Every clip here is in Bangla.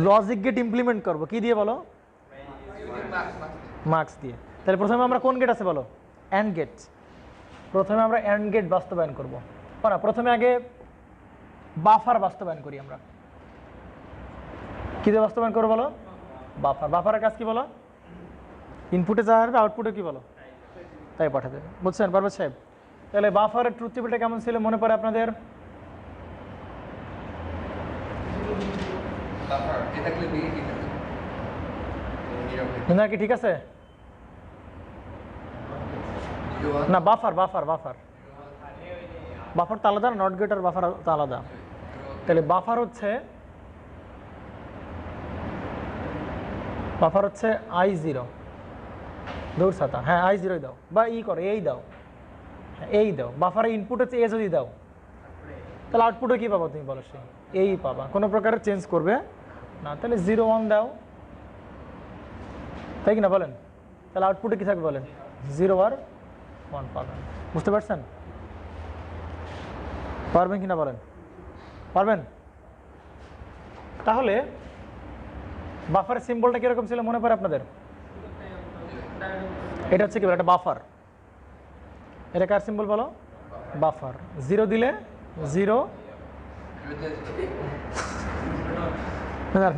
লজিক গেট ইমপ্লিমেন্ট করবো কি দিয়ে বলো? মার্কস দিয়ে। তাহলে প্রথমে আমরা কোন গেট আছে বলো? AND gate. প্রথমে আমরা অ্যান্ড গেট বাস্তবায়ন করবো। না, প্রথমে আগে বাফার বাস্তবায়ন করি আমরা। কি দিয়ে বাস্তবায়ন করবো বলো? বাফার। বাফারের কাজ কি বলো? ইনপুটে যা আসবে আউটপুটে কি বলো? তাই পাঠাতে। বুঝছেন পারভেজ সাহেব? তাহলে বাফারের ট্রুথ টেবিলটা কেমন ছিল মনে পড়ে আপনাদের? কি ঠিক আছে না? বাফার বাফার বাফার বাফার তো আলাদা, নট গেট আর বাফার তো আলাদা। তাহলে বাফার হচ্ছে I0 দৌড় ছাতা। হ্যাঁ I0 দাও বা ই করো, এই দাও, এই দাও। বাফারে ইনপুট হচ্ছে এ যদি দাও তাহলে আউটপুটে কি পাবো তুমি বলো? সে এই পাবা, কোনো প্রকারের চেঞ্জ করবে না। তাহলে 0 1 দাও, তাই কি না বলেন? তাহলে আউটপুটে কি থাকবে বলেন? 0 আর 1 পাবেন। বুঝতে পারছেন? পারবেন কি না বলেন? পারবেন? তাহলে বাফারের সিম্বলটা কিরকম ছিল মনে পড়ে আপনাদের? এটা হচ্ছে কি বলে? এটা বাফার। এটা কার সিম্বল বলো? বাফার। 0 দিলে 0,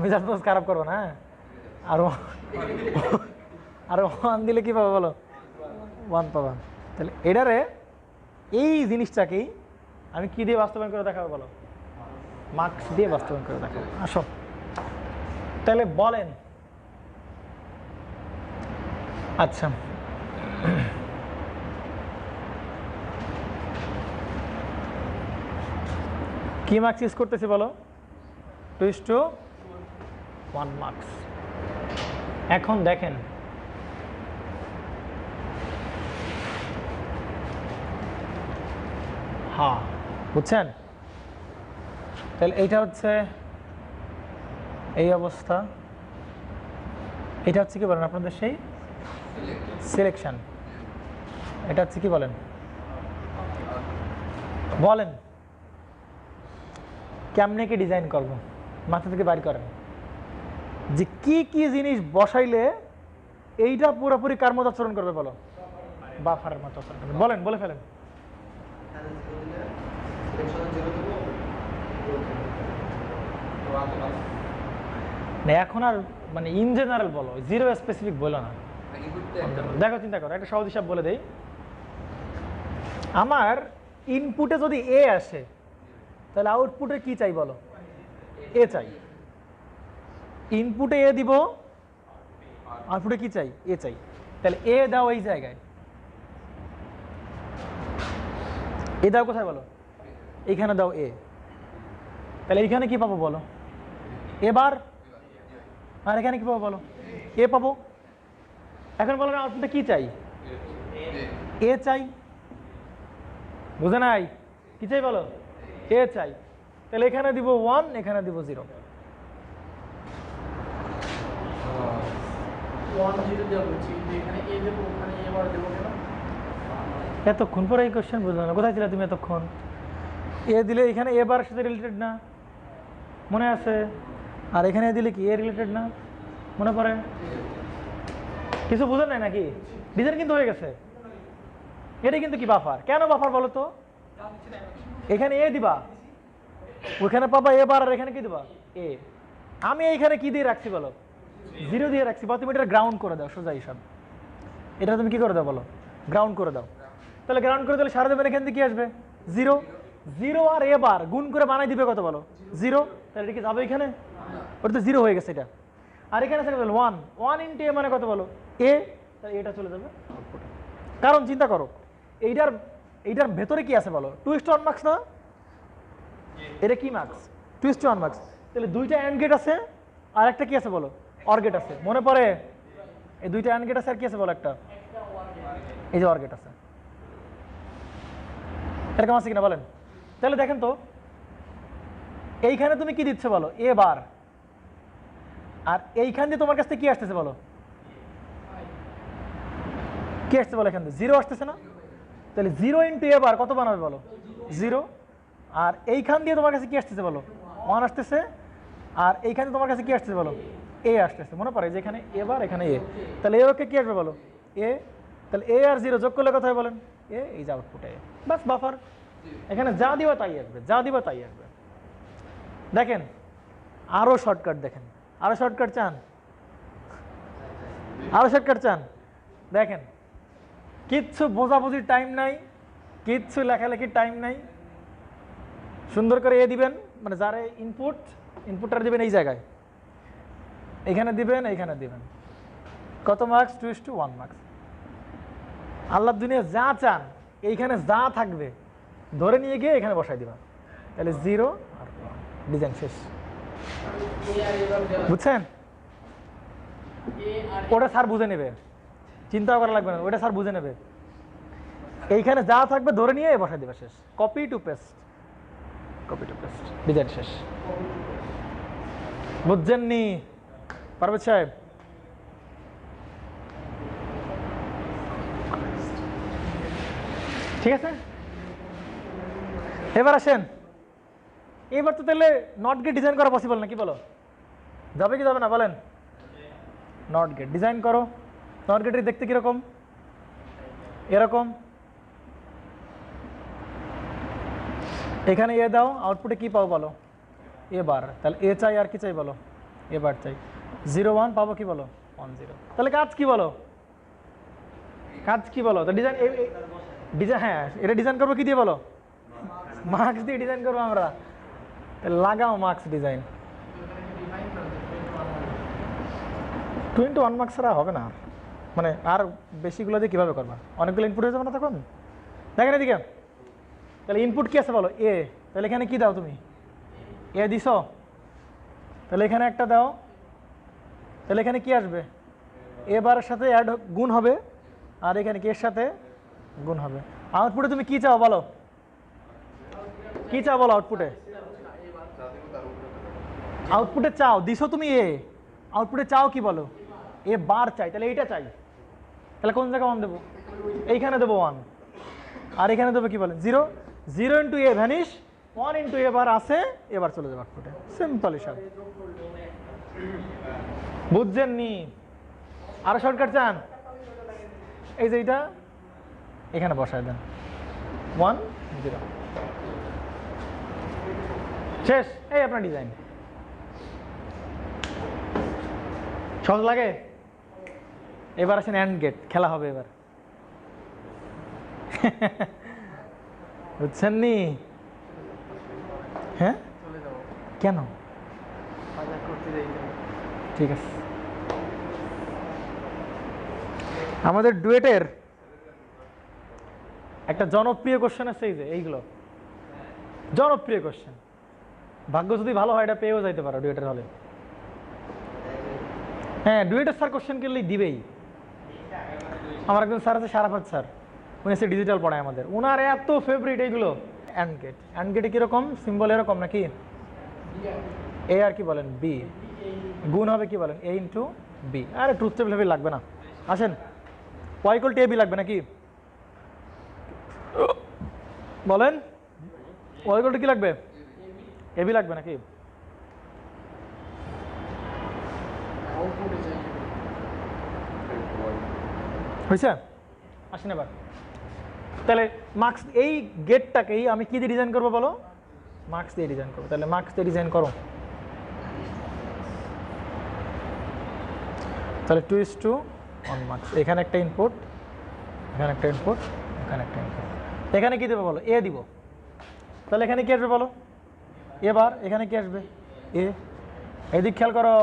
মেজাজ খারাপ করবো না। আর 1 দিলে কি পাবো বলো? 1 পাবা। তাহলে এটারে, এই জিনিসটাকেই আমি কি দিয়ে বাস্তবায়ন করে দেখাবো বলো? মার্কস দিয়ে বাস্তবায়ন করে দেখাবো। আসো তাহলে বলেন। আচ্ছা, কি মার্কস ইউজ করতেছি বলো? 2:1 মার্কস। এখন দেখেন, হ্যাঁ বুঝছেন? তাহলে এইটা হচ্ছে এই অবস্থা। এটা হচ্ছে কি বলেন আপনাদের? সেই সিলেকশন। এটা হচ্ছে কি বলেন? বলেন কেমনে কি ডিজাইন করব? মাথা থেকে বাইর করেন যে কি কি জিনিস বসাইলে এইটা পুরোপুরি কার মতো আচরণ করবে বলো? বাফারের মতো আচরণ করবে। বলেন, বলে ফেলেন। না এখন আর মানে ইন জেনারেল বলো, 0 স্পেসিফিক বলো না। দেখো চিন্তা করো, একটা সহজ হিসাব বলে দেই। আমার ইনপুটে যদি এ আসে তাহলে আউটপুটে কি চাই বলো? এ চাই। ইনপুটে এ দিব, আউটপুটে কি চাই? এ চাই। তাহলে এ দাও এই জায়গায়, এ দাও কোথায় বলো? এইখানে দাও এ। তাহলে এইখানে কি পাবো বলো? এবার। আর এখানে কি পাবো বলো? এ পাবো। এখন বলো না আউটপুটে কি চাই? এ চাই। বুঝে নাই? কি চাই বলো? এ চাই। তাহলে এখানে দিব 1, এখানে দিব 0। এতক্ষণ পরে এই কোশ্চেন বুঝলাম না, কোথায় ছিল তুমি এতক্ষণ? এ দিলে এখানে এ বার সাথে রিলেটেড না, মনে আছে? আর এখানে দিলে কি এ রিলেটেড না, মনে পড়ে? কিছু বুঝেন নাই নাকি? ডিজাইন কিন্তু হয়ে গেছে। এটাই কিন্তু কি বাফার। কেন বাফার বলো তো? এখানে এ দিবা, ওখানে পাবা এ বার, আর এখানে কি দিবা? এ। আমি এইখানে কি দিয়ে রাখছি বলো? 0 দিয়ে রাখছি। বা তুমি এটা গ্রাউন্ড করে দাও, সোজা হিসাব। এটা তুমি কি করে দাও বলো? গ্রাউন্ড করে দাও। তাহলে গ্রাউন্ড করে দিলে সারা দেবেন, এখান থেকে কি আসবে? 0। 0 আর এ বার গুণ করে বানাই দিবে কত বলো? 0। তাহলে এটা কি যাবে এখানে? ওটা তো 0 হয়ে গেছে এটা। আর এখানে থাকে 1, 1 ইন্টু এ মানে কত বলো? এ। তাহলে এটা চলে যাবে আউটপুটে। কারণ চিন্তা করো, এইটার ভেতরে কি আছে বলো? 2:1 মার্কস না? এটা কি মার্কস? 2:1 মার্কস। তাহলে দুইটা অ্যান্ড গেট আছে, আর একটা কি আছে বলো? অর গেট আছে। মনে পড়ে? এই দুইটা অ্যান্ড গেট আছে, আর কি আছে বলো? একটা এই যে অর গেট আছে। এরকম আছে কিনা বলেন? তাহলে দেখেন তো, এইখানে তুমি কি দিচ্ছ বলো? এ বার। আর এইখান দিয়ে তোমার কাছ থেকে কি আসতেছে বলো? কি আসছে বলো এখান থেকে? 0 আসতেছে না? তাহলে 0 ইন্টু এ বার কত বানাবে বলো? 0। আর এইখান দিয়ে তোমার কাছে কি আসতেছে বলো? 1 আসতেছে। আর এইখানে তোমার কাছে কি আসতেছে বলো? এ আসতেছে। মনে পড়ে যে এখানে এ বার, এখানে এ, তাহলে এ ওকে কি আসবে বলো? এ। তাহলে এ আর 0 যোগ করলে কোথায় বলেন? এ। এই যে আউটপুট এ। বাস বাফার। এখানে যা দিবা তাই আসবে, যা দিবা তাই আসবে। দেখেন আরো শর্টকাট, দেখেন আরো শর্টকাট চান? আরো শর্টকাট চান? দেখেন কিচ্ছু বোঝাবুঝির টাইম নাই, কিচ্ছু লেখালেখির টাইম নাই। সুন্দর করে এ দিবেন, মানে যার ইনপুটটা দিবেন এই জায়গায়, এখানে দিবেন, এইখানে দিবেন। কত মার্কস? 2:1 মার্কস। আল্লাহ দুনিয়া যা চান এইখানে যা থাকবে ধরে নিয়ে গিয়ে এখানে বসাই দিবা, তাহলে 0 আর 1, ডিজাইন শেষ। বুঝছেন? ওটা স্যার বুঝে নেবে, চিন্তা করা লাগবে না, ওটা স্যার বুঝে নেবে। এইখানে যা থাকবে ধরে নিয়ে বসাই দিবা, শেষ। Copy to paste, copy to paste, design শেষ। বুঝছেননি পারভেজ সাহেব? ঠিক আছে, এবার আসেন। এবার তো তাহলে নট গেট ডিজাইন করা পসিবল না, কি বলো? যাবে কি যাবে না বলেন? নট গেট ডিজাইন করো। নট গেটের দেখতে কিরকম? এরকম। এখানে এ দাও, আউটপুটে কি পাও বলো? এ বার। তাহলে এ চাই আর কি চাই বলো? এ বার চাই। 0 1 পাবো কি বলো? 1 0। তাহলে কাজ কি বলো? কাজ কি বলো? তো ডিজাইন, ডিজাইন, হ্যাঁ এটা ডিজাইন করবো কি দিয়ে বলো? মার্কস দিয়ে ডিজাইন করবো আমরা। লাগাও মার্কস ডিজাইন। 21 মার্কস ছাড়া হবে না, মানে আর বেশিগুলো দিয়ে কীভাবে করবা? অনেকগুলো ইনপুট হয়ে যাবে না তখন? দেখেন এদিকে, তাহলে ইনপুট কি আছে বলো? এ। তাহলে এখানে কি দাও তুমি? এ দিছো, তাহলে এখানে একটা দাও। তাহলে এখানে কি আসবে? এ বারের সাথে অ্যাড গুণ হবে, আর এখানে কি এর সাথে গুণ হবে। আউটপুটে তুমি কি চাও বলো? কি চাও বলো আউটপুটে? আউটপুটে চাও, দিছো তুমি এ, আউটপুটে চাও কি বলো? এ বার চাই, তাহলে এইটা চাই। তাহলে কোন জায়গায় 1 দেবো? এইখানে দেবো 1, আর এখানে দেবো কি বলেন? 0। 0 ইন্টু এ ভ্যানিশ, 1 ইন্টু এ বার আসে, এবার চলে যাবে আউটপুটে। সিম্পল হিসাব। বুঝছেন নি? আরো শর্টকাট চান? এই যে এইটা এখানে বসায় দেন, 1 0, শেষ। এই আপনার ডিজাইন। সহজ লাগে? এবার আসেন অ্যান্ড গেট, খেলা হবে এবার। বুঝছেন নি? হ্যাঁ কেন? ঠিক আছে, আমাদের ডুয়েটের একটা জনপ্রিয় কোশ্চেন আছে, এই যে এইগুলো জনপ্রিয় কোশ্চেন। ভাগ্য যদি ভালো হয় এটা পেয়েও যাইতে পারো ডুয়েটের হলে। হ্যাঁ ডুয়েটের স্যার কোশ্চেন করলেই দিবেই। আমার একজন স্যার আছে শারাফত স্যার, উনি এসে ডিজিটাল পড়ায় আমাদের, ওনার এত ফেভারিট এইগুলো। অ্যান্ড গেট, অ্যান্ড গেটে কিরকম সিম্বল? এরকম নাকি? এ আর কি বলেন? বি। গুণ হবে কি বলেন? A into B. আরে ট্রুথ টেবিল হেবি লাগবে না, আসেন। Y equal to A B লাগবে নাকি বলেন? ওয়াই ইকুয়াল টু কি লাগবে? এ বি লাগবে নাকি? হয়েছে? আসেন এবার। তাহলে মার্কস, এই গেটটাকেই আমি কি দিয়ে ডিজাইন করবো বলো? মার্কস দিয়ে ডিজাইন করবো। তাহলে মার্কস দিয়ে ডিজাইন করো। তাহলে 2:1 মার্কস। এখানে একটা ইনপুট, এখানে একটা ইনপুট, এখানে একটা ইনপুট। এখানে কি দেবো বলো? এ দিব। তাহলে এখানে কি আসবে বলো? এবার এখানে কি আসবে? এ। এদিক খেয়াল করো,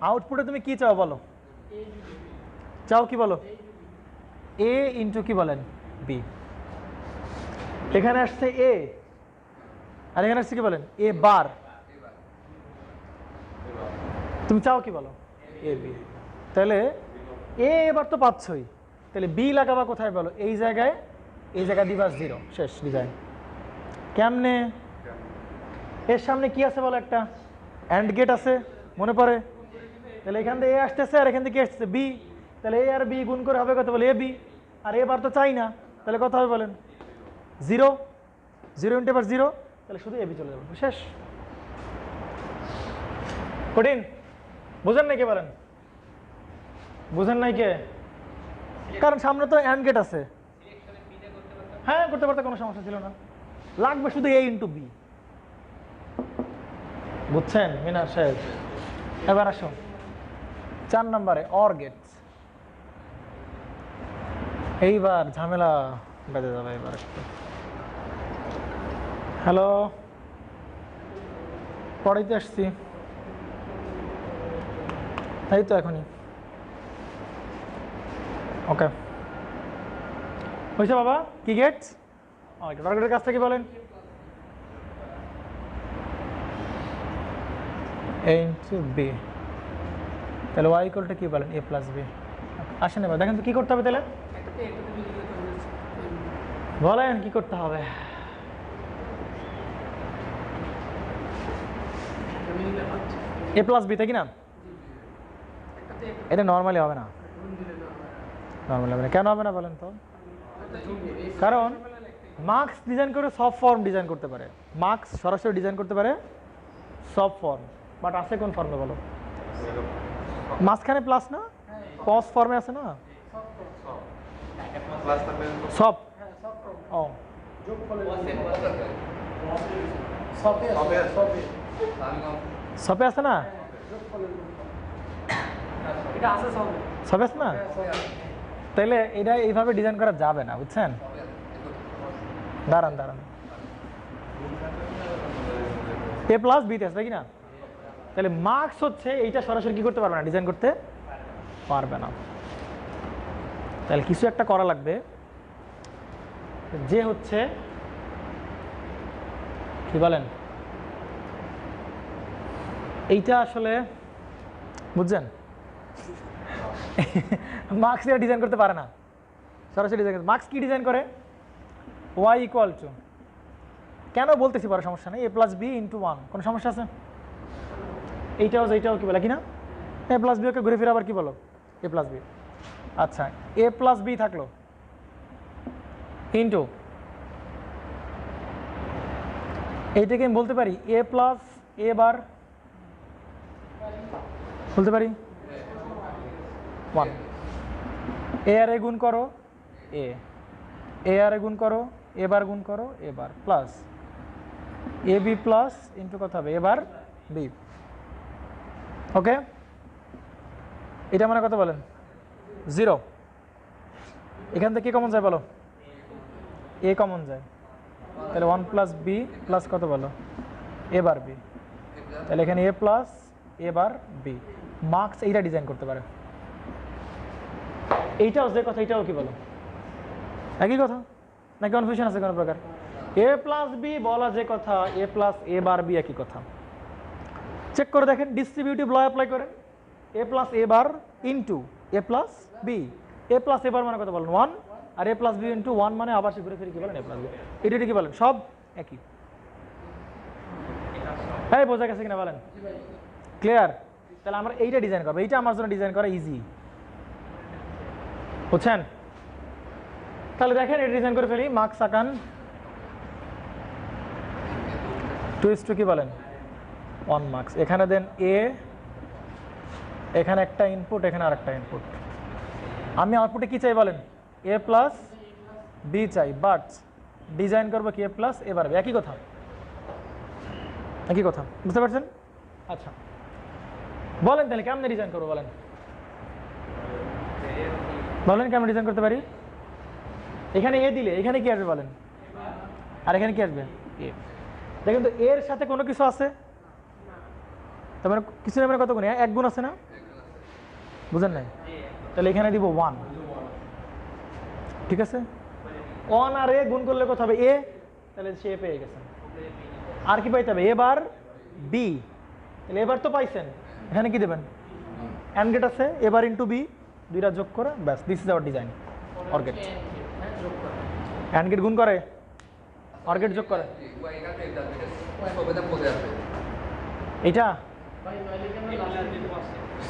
আউটপুটে তুমি কি চাও বলো? চাও কি বলো? এ ইন্টু কি বলেন? বি। এখানে আসছে এ, আর এখানে আসছে কি বলেন? এ বার। তুমি চাও কি বলো? A B. তাহলে এ এবার তো পাচ্ছই, তাহলে বি লাগাবা কোথায় বলো? এই জায়গায়, এই জায়গায় দিবা 0, শেষ ডিজাইন। কেমনে? এর সামনে কি আছে বলো? একটা অ্যান্ড গেট আছে, মনে পড়ে? তাহলে এখান থেকে এ আসতেছে আর এখান থেকে কি আসতেছে? বি। তাহলে এ আর বি গুণ করে হবে কত বলে এ বি, আর এ বার তো চাই না, তাহলে কত হবে বলেন 0, 0 ইন্টু এবার 0, তাহলে শুধু এ বি চলে যাবে, শেষ। কঠিন বুঝেন নাই কে বলেন? বুঝেন নাই কে? কারণ সামনে তো অ্যান্ড গেট আছে। হ্যাঁ করতে পারতে কোনো সমস্যা ছিল না, লাগবে শুধু এ ইন্টু বি। বুঝছেন মিনার সাহেব? এবার আসুন 4 নম্বরে অর গেটস। এইবার ঝামেলা বেঁধে যাবে এবার একটু। হ্যালো, পড়াইতে আসছি, এই তো এখনই। ওকে হয়েছে বাবা, কি গেটস? টার্গেটের কাজটা কি বলেন? এ ইন্টু বি, তাহলে ওয়াই ইকুয়াল টু কি বলেন? এ প্লাস বি। আসেন এবার দেখেন তো কি করতে হবে, তাহলে বলেন কি করতে হবে? এ প্লাস বি, তাই কি না? এটা নর্মালি হবে না, নর্মালি হবে না। কেন হবে না বলেন তো? কারণ মার্কস ডিজাইন করে সব ফর্ম ডিজাইন করতে পারে, মার্কস সরাসরি ডিজাইন করতে পারে সব ফর্ম, বাট আছে কোন ফর্মে বলো? মাঝখানে প্লাস না, কস ফর্মে আছে না সব। ও সবে আছে না, সবে আছে না, তাইলে এটা এইভাবে ডিজাইন করা যাবে না, বুঝছেন? দাঁড়ান দাঁড়ান, এ প্লাস বিতে আছে কি না, তাহলে মার্কস হচ্ছে এইটা সরাসরি কি করতে পারবে না, ডিজাইন করতে পারবে না। তাহলে কিছু একটা করা লাগবে, যে হচ্ছে কি বলেন, এইটা আসলে বুঝছেন, মার্কস এটা ডিজাইন করতে পারে না সরাসরি ডিজাইন করতে। মার্কস কি ডিজাইন করে? ওয়াই ইকুয়াল টু, কেন বলতেছি পরে সমস্যা নেই, এ প্লাস বি ইন্টু 1, কোনো সমস্যা আছে? এইটাও কি বলে কি না, এ প্লাস বি ওকে ঘুরে ফিরে আবার কি বলো? এ প্লাস বি। আচ্ছা এ প্লাস বি থাকলো ইন্টু, এইটাকে আমি বলতে পারি এ প্লাস এ বার, বলতে পারি 1, এ আর এ গুণ করো এ আর এ গুণ করো, এ বার গুণ করো এ bar, plus A B plus into কত হবে এ বার বি। ওকে, এটা মানে কত বলেন? 0। এখান থেকে কমন যায় বলো? এ কমন যায়, তাহলে 1 প্লাস বি প্লাস কত বলো? এ বার বি। তাহলে এখানে এ প্লাস এ বার বি। মার্কস এইটা ডিজাইন করতে পারে। এইটাও যে কথা, এইটাও কি বলো? একই কথা নাকি কনফিউশন আছে কোনো প্রকার? এ প্লাস বি বলা যে কথা, এ প্লাস এ বার বি একই কথা। চেক করে দেখেন, ডিস্ট্রিবিউটিভ ল অ্যাপ্লাই করেন, এ প্লাস এ বার ইন্টু এ প্লাস বি। এ প্লাস এ বার মানে কত বলেন? 1, আর এ প্লাস বি ইন্টু 1 মানে আবার সে ঘুরে ফিরে কি বলেন? এ প্লাস বি। এটা কি বলেন? সব একই। হ্যাঁ বোঝা গেছে কিনা বলেন? ক্লিয়ার? তাহলে আমরা এইটা ডিজাইন করবো, এইটা আমার জন্য ডিজাইন করা ইজি, বুঝছেন? তাহলে দেখেন এটা ডিজাইন করে ফেলি, মার্কস আঁকান 2:2 কি বলেন? 1 মার্কস। এখানে দেন এ, এখানে একটা ইনপুট, এখানে আরেকটা ইনপুট। আমি আউটপুটে কি চাই বলেন? এ প্লাস বি চাই, বাট ডিজাইন করবো কি? এ প্লাস এ বার বি। একই কথা, একই কথা, বুঝতে পারছেন? আচ্ছা বলেন তাহলে কেমন ডিজাইন করবো বলেন? বলেন কেমন ডিজাইন করতে পারি? এখানে এ দিলে এখানে কি আসবে বলেন? আর এখানে কি আসবে? এ। দেখেন তো এর সাথে কোনো কিছু আছে, তার মানে কিছু না, মানে কত গুণ? 1 গুণ আছে না, বুঝেন নাই? তাহলে এখানে দিব 1, ঠিক আছে? 1 আর এ গুণ করলে কত হবে? এ, তাহলে সে পেয়ে গেছেন। আর কি পাইতে হবে? এ বার বি, তাহলে এবার তো পাইছেন, এখানে কি দেবেন? অ্যান্ড গেট আছে, এ বার ইন্টু বি, দুইটা যোগ করে ব্যাস, this is our design. OR gate, AND gate গুণ করে, অর গেট যোগ করে। এটা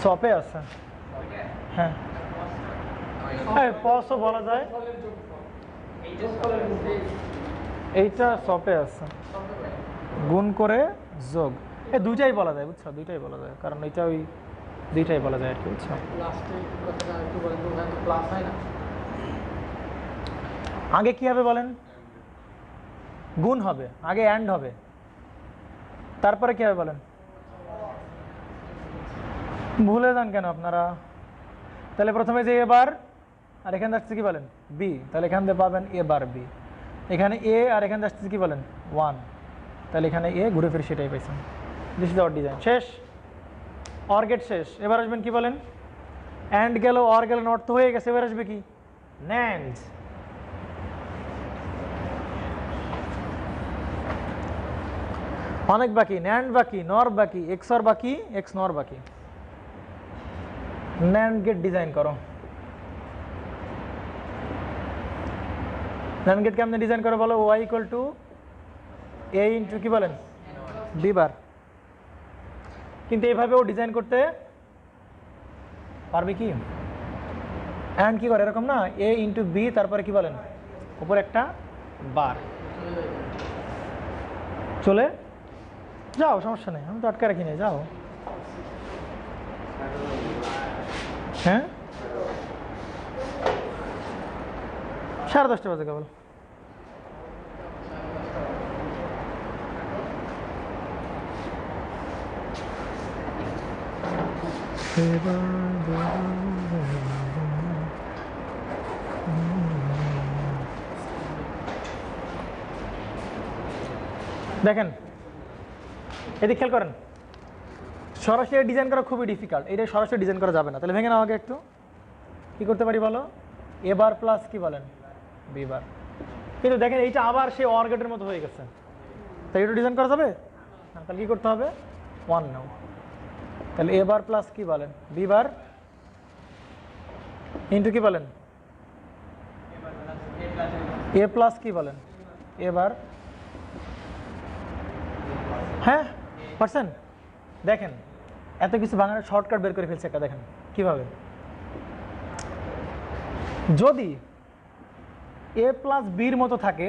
সপে আছে, হ্যাঁ পসও বলা যায়, এইটা সপে আছে গুণ করে যোগ, এই দুইটাই বলা যায় বুঝছো, দুইটাই বলা যায়, কারণ এটা ওই দুইটাই বলা যায় আর কি বুঝছো। আগে কি হবে বলেন, গুণ হবে, আগে অ্যান্ড হবে, তারপরে কি হবে বলেন, ভুলে যান কেন আপনারা? তাহলে প্রথমে যে এ বার, আর এখানে আসছে কি বলেন বি, তাহলে এখান থেকে পাবেন এ বার বি, এখানে এ আর এখানে আসছে কি বলেন 1, তাহলে এখানে এ ঘুরে ফিরে সেটাই পাইছেন। This is our design. শেষ, অর গেট শেষ। এবার আসবেন কি বলেন, অ্যান্ড গেল অর গেল নট তো হয়ে গেছে, এবার আসবে কি ন্যান্ড। অনেক বাকি, ন্যান্ড বাকি, নর বাকি, এক্স অর বাকি, এক্স নর বাকি। ন্যান্ড গেট ডিজাইন করো। ন্যান্ড গেট কেমনে ডিজাইন করো বলো, Y equal to A into কি বলেন বি বার। কিন্তু এইভাবেও ডিজাইন করতে পারবে কি, অ্যান্ড কি করে এরকম না, এ ইন্টু বি তারপরে কি বলেন উপর একটা বার, চলে যাও সমস্যা নেই, আমি তো আটকে রাখি নাই, যাও। হ্যাঁ 10:30 বাজে কেবল। দেখেন এদিকে খেয়াল করেন, সরাসরি ডিজাইন করা খুবই ডিফিকাল্ট, এটা সরাসরি ডিজাইন করা যাবে না। তাহলে ভেঙে নাও আগে একটু, কি করতে পারি বলো, এ বার প্লাস কি বলেন বি বার। কিন্তু দেখেন এইটা আবার সেই অর গেটের মতো হয়ে গেছে, তাই এটা ডিজাইন করা যাবে না। তাহলে কি করতে হবে 1 নাও, তাহলে এ বার প্লাস কি বলেন বি বার ইন্টু কি বলেন এ প্লাস কি বলেন এ বার। হ্যাঁ পারছেন? দেখেন এত কিছু বাংলার শর্টকাট বের করে ফেলছে একটা, দেখেন কিভাবে। যদি এ প্লাস বির মতো থাকে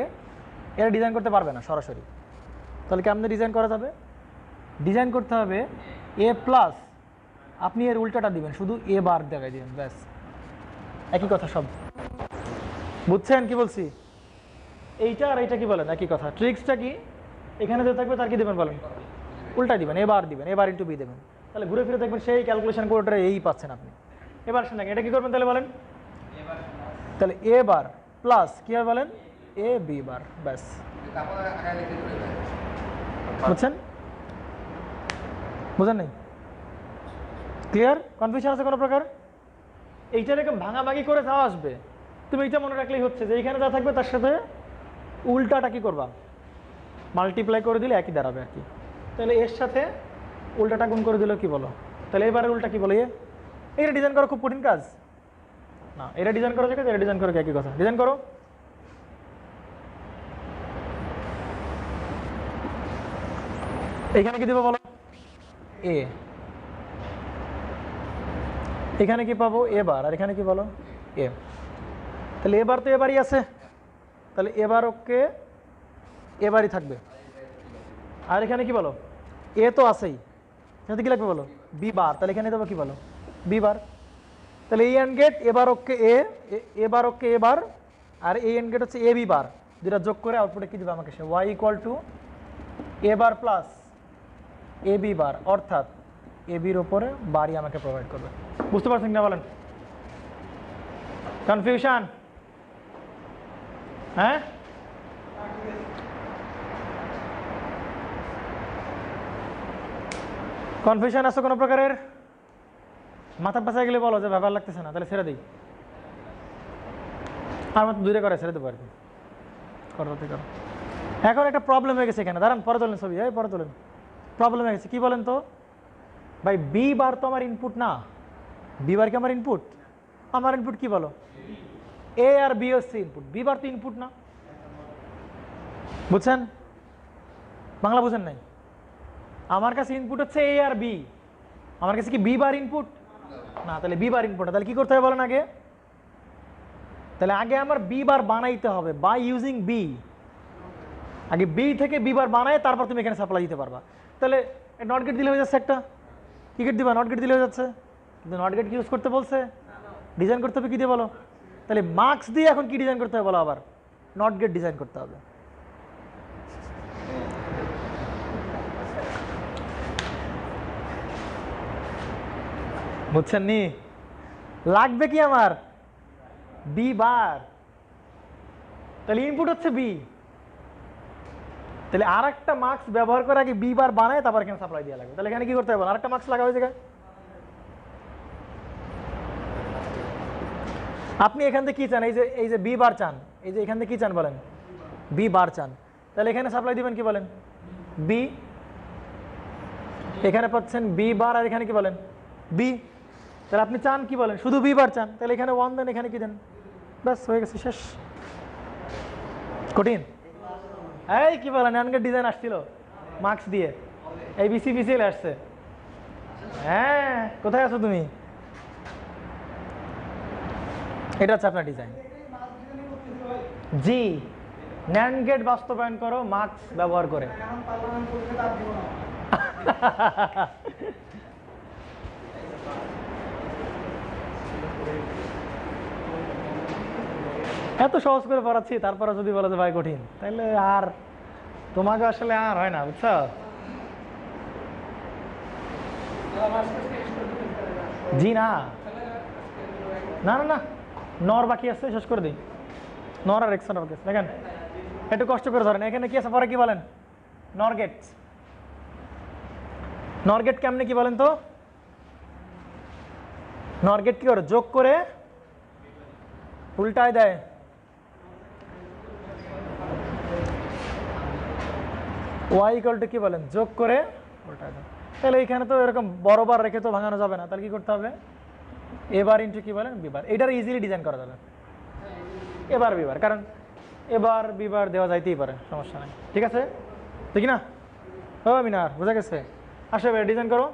এটা ডিজাইন করতে পারবে না সরাসরি, তাহলে কেমনে ডিজাইন করা যাবে, ডিজাইন করতে হবে এ প্লাস, আপনি এর উল্টাটা দিবেন, শুধু এ বার দেখাই দিবেন, ব্যাস একই কথা সব। বুঝছেন কি বলছি? এইটা আর এইটা কি বলেন একই কথা। ট্রিক্সটা কি, এখানে যে থাকবে তার কি দেবেন বলেন উল্টা দিবেন, এবার দিবেন, এবার ইন্টু বি দেবেন, তাহলে ঘুরে ফিরে দেখবেন সেই ক্যালকুলেশন করে এই পাচ্ছেন আপনি। এবার শুনে এটা কি করবেন তাহলে বলেন, তাহলে এ বার প্লাস কি হবে বলেন এ বি বার, ব্যাস। বুঝছেন? বুঝেন নাই? ক্লিয়ার? কনফিউশন আছে কোনো প্রকার? এইটা এরকম ভাঙাভাঙি করে যাওয়া আসবে, তুমি এইটা মনে রাখলেই হচ্ছে যে এইখানে যা থাকবে তার সাথে উল্টাটা কি করবা মাল্টিপ্লাই করে দিলে একই দাঁড়াবে আর কি। তাহলে এর সাথে উল্টাটা গুণ করে দিলেও কি বলো, তাহলে এবারে উল্টা কি বলো, এটা ডিজাইন করা খুব কঠিন কাজ না, এটা ডিজাইন করা যায়, এটা ডিজাইন করো একই কথা, ডিজাইন করো। এখানে কি দেবো বলো এ, এখানে কি পাবো এ বার, আর এখানে কি বলো এ, তাহলে এবার তো এবারই আছে, তাহলে এবার ওকে এবারই থাকবে। আর এখানে কি বলো এ তো আছেই, এখানে কি লাগবে বলো বি বার, তাহলে এখানে দেবো কি বলো বি বার। তাহলে এই এন্ড গেট এবার ওকে এবার ওকে এবার, আর এই এন্ড গেট হচ্ছে এ বি বার, দুটা যোগ করে আউটপুটে কি দেবে আমাকে সে Y equal to A bar plus A B bar, অর্থাৎ এ বির ওপরে বারই আমাকে প্রোভাইড করবে। বুঝতে পারছেন না বলেন? কনফিউশন? হ্যাঁ কনফিউশন আছে কোনো প্রকারের? মাথা পাশায় গেলে বলো যে ব্যাপার লাগতেছে না, তাহলে ছেড়ে দিই। আর মতো দূরে করে ছেড়ে দেবো আর কি, করতে করো। এখন একটা প্রবলেম হয়ে গেছে এখানে, দাঁড়ান পরে তোলেন ছবি, পরে তোলেন। প্রবলেম হয়ে গেছে কি বলেন তো ভাই, বি বার তো আমার ইনপুট না, বি বার কি আমার ইনপুট? আমার ইনপুট কি বলো এ আর বি হচ্ছে ইনপুট, বি বার তো ইনপুট না। বুঝছেন? বাংলা বুঝেন নাই? আমার কাছে ইনপুট হচ্ছে এ আর বি, আমার কাছে কি বি বার ইনপুট না, তাহলে বি বার ইনপুট, তাহলে কি করতে হবে বলেন আগে তাহলে আগে আমার বি বার বানাইতে হবে বাই ইউজিং বি। আগে বি থেকে বি বার বানায় তারপর তুমি এখানে সাপ্লাই দিতে পারবা। তাহলে নট গেট দিলে হয়ে যাচ্ছে একটা, কি গেট দিবা? নট গেট দিলে হয়ে যাচ্ছে। কিন্তু নট গেট ইউজ করতে বলছে, ডিজাইন করতে হবে কি দিয়ে বলো? তাহলে মার্কস দিয়ে এখন কি ডিজাইন করতে হবে বলো? আবার নট গেট ডিজাইন করতে হবে। বুঝছেন নি? লাগবে কি আমার? B bar. তাহলে ইনপুট হচ্ছে বি। তাহলে আর একটা মার্কস ব্যবহার করে আগে বি বার বানায় তারপর এখানে সাপ্লাই দেওয়া লাগবে। তাহলে এখানে কি করতে হবে? আর একটা মার্কস লাগা হয়েছে। আপনি এখান থেকে কি চান? এই যে বি বার চান, এই যে এখান থেকে কি চান বলেন? বি বার চান। তাহলে এখানে সাপ্লাই দিবেন কি বলেন? বি। এখানে পাচ্ছেন বি বার, আর এখানে কি বলেন? বি। তাহলে আপনি চান কি বলেন? শুধু বি বার চান। তাহলে এখানে 1 দেন, এখানে কি দেন, ব্যাস হয়ে গেছে, শেষ। কঠিন? এই কি বলেন, অ্যানগেট ডিজাইন আসছিল মার্কস দিয়ে, এই বিসি বিসিএল আসছে। হ্যাঁ, কোথায় আছো তুমি? এটা হচ্ছে আপনার ডিজাইন। জি, ন্যান্ড গেট বাস্তবায়ন করো মার্কস ব্যবহার করে। এত সহজ করে পড়াচ্ছি, তারপরে যদি বলো যে ভাই কঠিন, তাহলে আর তোমাকে আসলে আর হয় না, বুঝছো? জি না, না না না, নর বাকি আছে, শেষ করে দিই। নর আর এক্সন বাকি আছে। দেখেন একটু কষ্ট করে ধরেন, এখানে কি আছে পরে কি বলেন? নর গেট। নর গেট কেমনে কি বলেন তো? নর গেট কি করে? যোগ করে উল্টায় দেয়। ওয়াই ইকুয়াল টু কি বলেন? যোগ করে উল্টায় দেয়। তাহলে এখানে তো এরকম বড়বার রেখে তো ভাঙানো যাবে না, তাহলে কি করতে হবে? এবার ইন্টু কি বলেন? বিবার। এটার ইজিলি ডিজাইন করা যাবে এবার বিবার, কারণ এবার বিবার দেওয়া যাইতেই পারে, সমস্যা নাই। ঠিক আছে, ঠিক না? ও মিনার, বোঝা গেছে? আসো এবার ডিজাইন করো।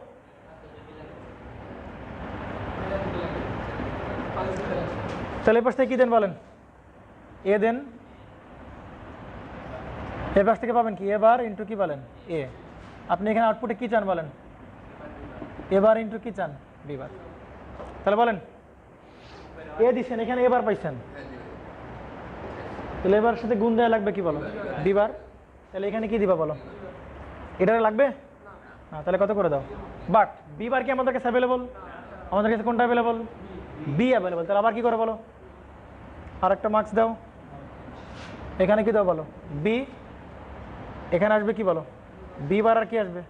তাহলে এই পাশ থেকে কি দেন বলেন? এ দেন। এই পাশ থেকে পাবেন কি? এবার ইন্টু কি বলেন? এ। আপনি এখানে আউটপুটে কি চান বলেন? এবার ইন্টু কি চান? বিবার। তাহলে বলেন, এ দিচ্ছেন, এখানে এবার পাইছেন, তাহলে এবার সাথে গুণ দেওয়া লাগবে কি বলো? বিবার। তাহলে এখানে কি দিবা বলো? এটা লাগবে না, তাহলে কত করে দাও? বাট বিবার কি আমাদের কাছে অ্যাভেলেবল? আমাদের কাছে কোনটা অ্যাভেলেবল? Be available. তাহলে আবার কি করে বলো? আর একটা মার্কস দাও, এখানে কি দাও বলো? বি। এখানে আসবে কি বলো? বি বার। আর কি আসবে?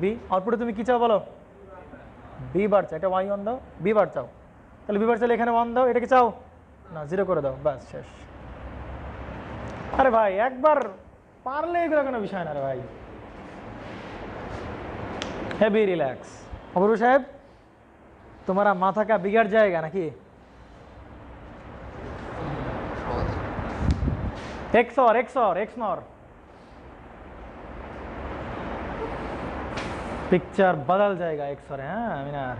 বি। আউটপুটে তুমি কি চাও বলো? বি বার চাও। এটা ওয়াই অন দাও, বি বার চাও। তাহলে বি বার চাইলে এখানে 1 দাও, এটা কি চাও না? 0 করে দাও, ব্যাস শেষ। আরে ভাই একবার পারলে এগুলো কোনো বিষয় না রে ভাই। Heavy relax. অপূর্ব সাহেব, তোমারা মাথা কা বিগাড় জায়গা নাকি? एक्सॉर एक्सॉर एक्सनॉर पिक्चर बदल जाएगा। एक्सॉर है हाँ मीनार।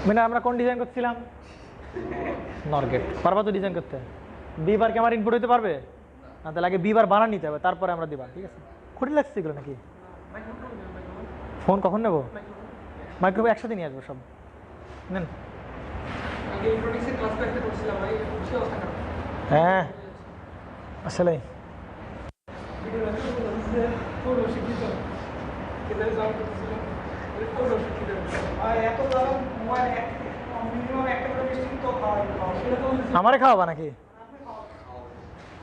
মিনার আমরা কোন ডিজাইন করছিলাম? নর গেট। পারবা তো ডিজাইন করতে? বি বার কি আমার ইনপুট হইতে পারবে না? তাহলে আগে বি বার বানান নিতে হবে, তারপরে আমরা দিবা। ঠিক আছে, কঠিন লাগছে এগুলো নাকি? ফোন কখন নেব? মাইক্রোফোন একসাথে নিয়ে আসবো সব। নেন। হ্যাঁ আসলে আমারে খাওয়াবা নাকি?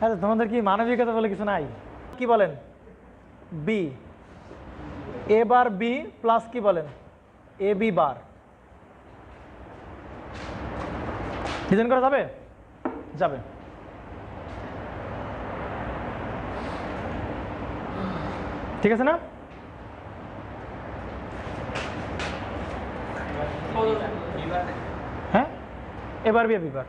আচ্ছা তোমাদের কি মানবিকতা বলে কিছু নাই? কি বলেন? B A bar B plus কি বলেন? এ বি বার। ডিজাইন করা যাবে? যাবে। ঠিক আছে না? হ্যাঁ এবার বি বার।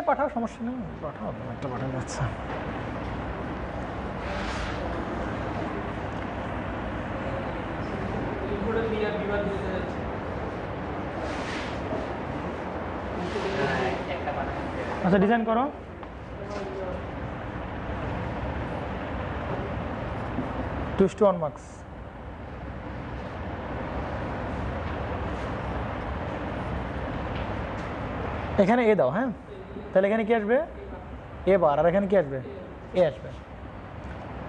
পাঠাও, সমস্যা নেই, পাঠাও, একটা পাঠানো যাচ্ছে। আচ্ছা ডিজাইন করো। Two on marks. এখানে এ দাও, হ্যাঁ, তাহলে এখানে কি আসবে এ বার, আর এখানে কি আসবে এ আসবে।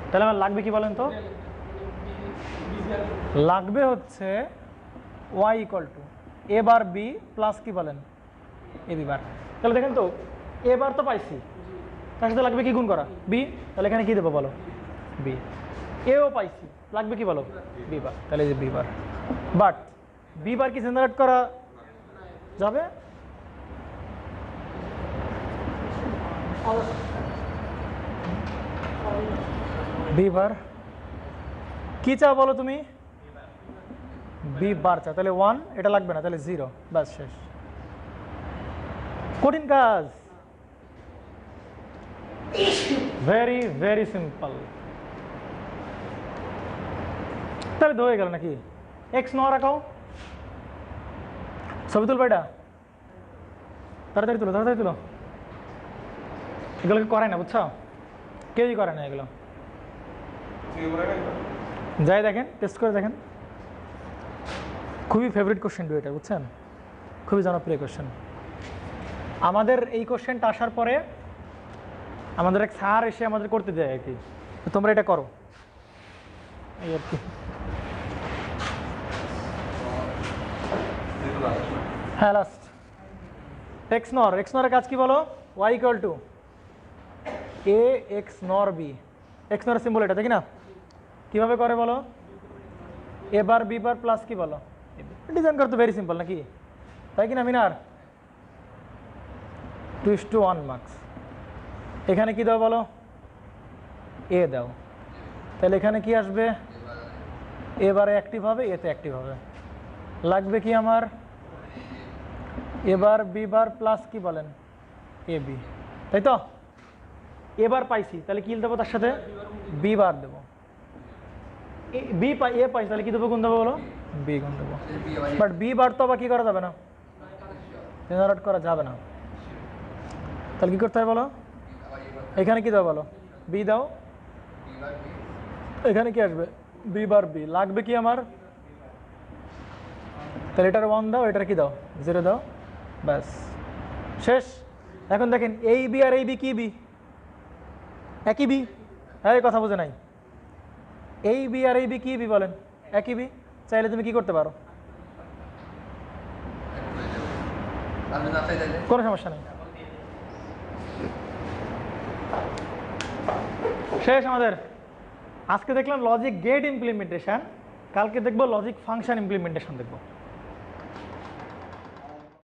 তাহলে আমার লাগবে কি বলেন তো, লাগবে হচ্ছে y equal to A bar B plus কি বলেন এ বি বার। তাহলে দেখেন তো এ বার তো পাইছি, তার সাথে লাগবে কি গুণ করা বি, তাহলে এখানে কি দেবো বলো বি। এও পাইছি, লাগবে কি বলো বি বার, তাহলে এই যে B bar. But B bar কি জেনারেট করা যাবে? বি বার কি চাও বলো তুমি, বি বার চাও, তাহলে 1, এটা লাগবে না, তাহলে 0, ব্যাস শেষ। কঠিন কাজ, ভেরি ভেরি সিম্পল। তাহলে তো হয়ে গেল নাকি? এক্স ন রাখাও, ছবি তুলবে, এটা তাড়াতাড়ি তুলো, তাড়াতাড়ি তুলো। এগুলোকে করায় না, বুঝছো, কেউই করে না এগুলো। যাই দেখেন, টেস্ট করে দেখেন। খুবই ফেভারিট কোশ্চেন এটা, বুঝছেন, খুবই জনপ্রিয় কোশ্চেন। আমাদের এই কোশ্চেনটা আসার পরে আমাদের এক স্যার এসে আমাদের করতে দেয় আর কি, তোমরা এটা করো এই আর কি। হ্যাঁ লাস্ট এক্স নর, এক্স নরের কাজ কি বলো, Y equal to A X nor B. X নরের সিম্বল এটা, দেখি না কীভাবে করে বলো, এ বার বি বার প্লাস কি বলো, ডিজাইন করতে ভেরি সিম্পল নাকি, তাই কি না মিনার? 2:1 মার্কস। এখানে কি দাও বলো, এ দাও, তাহলে এখানে কি আসবে, এবারে অ্যাক্টিভ হবে, এতে অ্যাক্টিভ হবে। লাগবে কি আমার, এবার বি বার প্লাস কি বলেন এ বি, তাই তো? এবার পাইছি, তাহলে কি দেবো তার সাথে, বি বার দেবো। বি পাই, এ পাইছি, তাহলে কি দেবো, গুণ দেবো বলো, বি গুণ দেবো। বাট বি বার তো আবার কি করা যাবে না, জেনারেট করা যাবে না, তাহলে কি করতে হবে বলো, এখানে কি দাও বলো, বি দাও, এখানে কি আসবে বি বার বি। লাগবে কি আমার, তাহলে এটার 1 দাও, এটার কি দাও 0 দাও, ব্যাস শেষ। এখন দেখেন এই বি আর এই বি কি বি, একই বি, এই কথা বুঝে নাই, এই বি আর এই বি কি বি বলেন, একই বি। চাইলে তুমি কি করতে পারো, কোনো সমস্যা নেই, শেষ আমাদের। আজকে দেখলাম লজিক গেট ইমপ্লিমেন্টেশন, কালকে দেখবো লজিক ফাংশন ইমপ্লিমেন্টেশন দেখবো।